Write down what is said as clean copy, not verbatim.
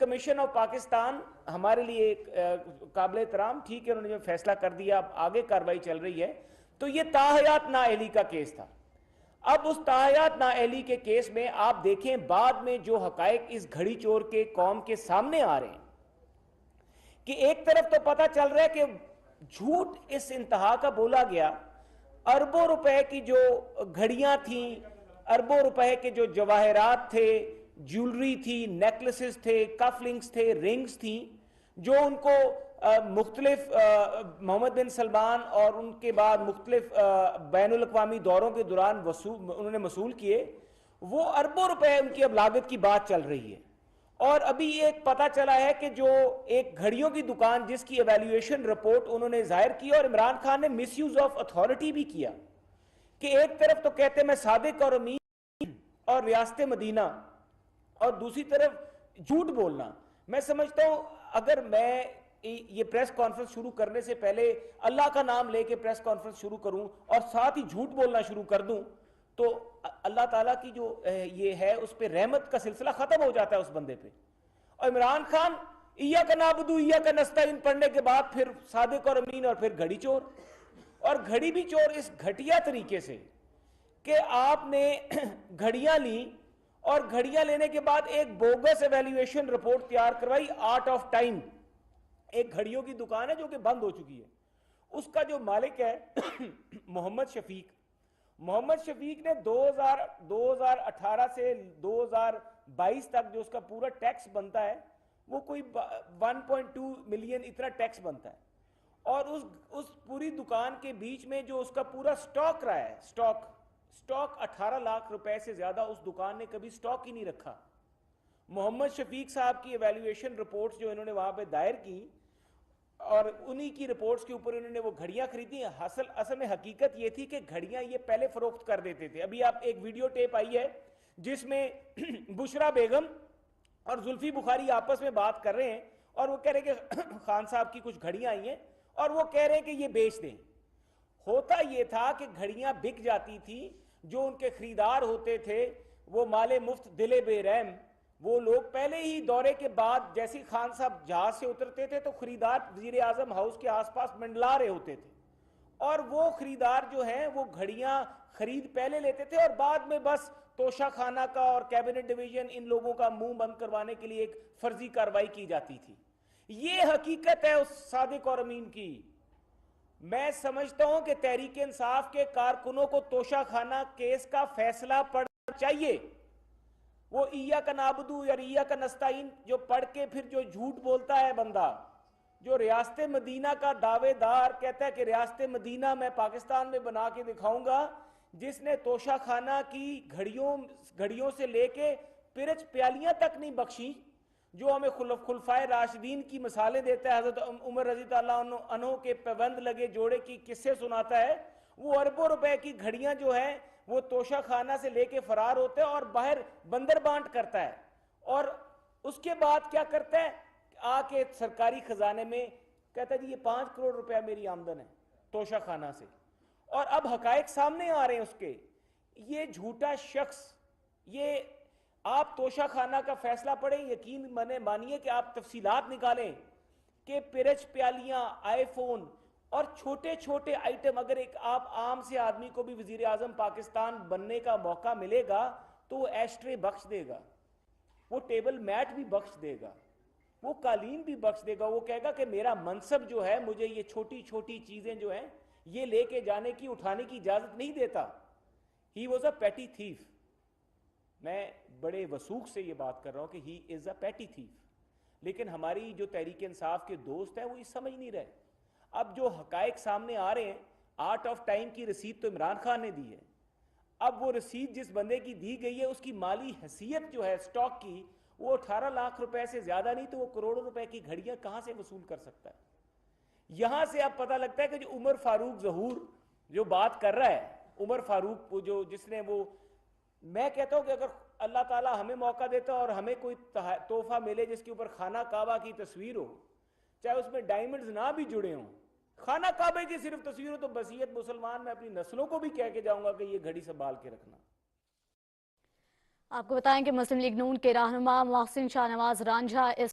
Commission of Pakistan हमारे लिए एक काबिल एहतराम, ठीक है, उन्होंने जो फैसला कर दिया, अब आगे कार्रवाई चल रही है। तो ये ताहयात नाअहली का केस था। अब उस ताहयात नाअहली के केस में आप देखें बाद में जो हकायक इस घड़ी चोर के कौम के सामने आ रहे हैं कि एक तरफ तो पता चल रहा है कि झूठ इस इंतहा का बोला गया, अरबों रुपए की जो घड़ियां थी, अरबों रुपए के जो जवाहरात थे, ज्वेलरी थी, नेकलेसेस थे, कफलिंग्स थे, रिंग्स थी, जो उनको मुख्तलिफ मोहम्मद बिन सलमान और उनके बाद मुख्तलिफ बैनुल अक़वामी दौरों के दौरान उन्होंने वसूल किए, वो अरबों रुपए उनकी अब लागत की बात चल रही है। और अभी एक पता चला है कि जो एक घड़ियों की दुकान जिसकी एवेल्युएशन रिपोर्ट उन्होंने जाहिर की, और इमरान खान ने मिसयूज ऑफ अथॉरिटी भी किया कि एक तरफ तो कहते मैं सादिक और अमीन और रियासत मदीना, और दूसरी तरफ झूठ बोलना। मैं समझता हूं अगर मैं ये प्रेस कॉन्फ्रेंस शुरू करने से पहले अल्लाह का नाम लेके प्रेस कॉन्फ्रेंस शुरू करूं और साथ ही झूठ बोलना शुरू कर दूं, तो अल्लाह ताला की जो ये है उस पर रहमत का सिलसिला खत्म हो जाता है उस बंदे पे। और इमरान खान इया का नाबुदू इया का नस्ताइन पढ़ने के बाद फिर सादिक और अमीन और फिर घड़ी चोर, और घड़ी भी चोर इस घटिया तरीके से कि आपने घड़ियां ली और घड़ियां लेने के बाद एक बोगस एवेल्युएशन रिपोर्ट तैयार करवाई। आर्ट ऑफ टाइम एक घड़ियों की दुकान है जो कि बंद हो चुकी है, उसका जो मालिक है मोहम्मद शफीक ने 2018 से 2022 तक जो उसका पूरा टैक्स बनता है वो कोई 1.2 मिलियन इतना टैक्स बनता है, और उस पूरी दुकान के बीच में जो उसका पूरा स्टॉक रहा है, स्टॉक 18 लाख रुपए से ज्यादा उस दुकान ने कभी स्टॉक ही नहीं रखा। मोहम्मद शफीक साहब की एवेल्युएशन रिपोर्ट्स जो इन्होंने वहां पे दायर की और उन्हीं की रिपोर्ट्स के ऊपर इन्होंने वो घड़ियां खरीदी। असल में हकीकत ये थी कि घड़ियां ये पहले फरोख्त कर देते थे। अभी आप एक वीडियो टेप आई है जिसमें बुशरा बेगम और जुल्फी बुखारी आपस में बात कर रहे हैं और वो कह रहे हैं कि खान साहब की कुछ घड़ियां आई हैं और वो कह रहे हैं कि ये बेच दें। होता ये था कि घड़ियां बिक जाती थी, जो उनके खरीदार होते थे वो माले मुफ्त दिले बेरहम, वो लोग पहले ही दौरे के बाद जैसे खान साहब जहाज से उतरते थे तो खरीदार वजीर आजम हाउस के आसपास मंडला रहे होते थे, और वो खरीदार जो हैं वो घड़ियां खरीद पहले लेते थे और बाद में बस तोशा खाना का और कैबिनेट डिवीजन इन लोगों का मुंह बंद करवाने के लिए एक फर्जी कार्रवाई की जाती थी। ये हकीकत है उस सादिक और अमीन की। मैं समझता हूं कि तहरीक इंसाफ के कारकुनों को तोशा खाना केस का फैसला पढ़ना चाहिए। वो इया का नाबुदू या इया का नस्ताइन जो पढ़ के फिर जो झूठ बोलता है बंदा, जो रियासत मदीना का दावेदार कहता है कि रियासत मदीना मैं पाकिस्तान में बना के दिखाऊंगा, जिसने तोशा खाना की घड़ियों से लेके पिरच प्यालियां तक नहीं बख्शी, जो हमें खुलफाए राशिदीन की मिसालें देता है, हजरत उमर रजी अल्लाह अन्हु के पैबंद लगे जोड़े की किस्से सुनाता है, वो अरबों रुपए की घड़ियां जो है वो तोशा खाना से लेके फरार होते हैं और बाहर बंदर बांट करता है, और उसके बाद क्या करता है आके सरकारी खजाने में कहता है जी ये 5 करोड़ रुपया मेरी आमदन है तोशा खाना से, और अब हकायक सामने आ रहे हैं उसके। ये झूठा शख्स, ये आप तोशा खाना का फैसला पढ़ें, यकीन मानिए कि आप तफसीलात निकालें कि पिरच प्यालियां, आईफोन और छोटे छोटे आइटम, अगर एक आप आम से आदमी को भी वजीर आजम पाकिस्तान बनने का मौका मिलेगा तो वो एस्ट्रे बख्श देगा, वो टेबल मैट भी बख्श देगा, वो कालीन भी बख्श देगा। वो कहेगा कि मेरा मनसब जो है मुझे ये छोटी छोटी चीजें जो हैं ये लेके जाने की, उठाने की इजाजत नहीं देता। He was a petty thief. मैं बड़े वसूख से ये बात कर रहा हूं कि he is a petty thief, लेकिन हमारी जो तहरीक इंसाफ के दोस्त हैं वो ये समझ नहीं रहे। अब जो हकायक सामने आ रहे हैं, आर्ट ऑफ टाइम की रसीद तो इमरान खान ने दी है, अब वो रसीद जिस बंदे की दी गई है उसकी माली हैसियत जो है स्टॉक की वो 18 लाख रुपए से ज्यादा नहीं तो वो करोड़ों रुपए की घड़ियां कहां से वसूल कर सकता है। यहां से अब पता लगता है कि जो उमर फारूक जहूर जो बात कर रहा है, उमर फारूक जो जिसने वो, मैं कहता हूं कि अगर अल्लाह ताला हमें मौका देता और हमें कोई तोहफा मिले जिसके ऊपर खाना काबा की तस्वीर हो, चाहे उसमें डायमंड्स ना भी जुड़े हों, खाना काबे की सिर्फ तस्वीर हो, तो बसीयत मुसलमान मैं अपनी नस्लों को भी कह के जाऊंगा कि ये घड़ी संभाल के रखना। आपको बताएं कि मुस्लिम लीग नून के रहनुमा मोहसिन शाहनवाज रांझा इस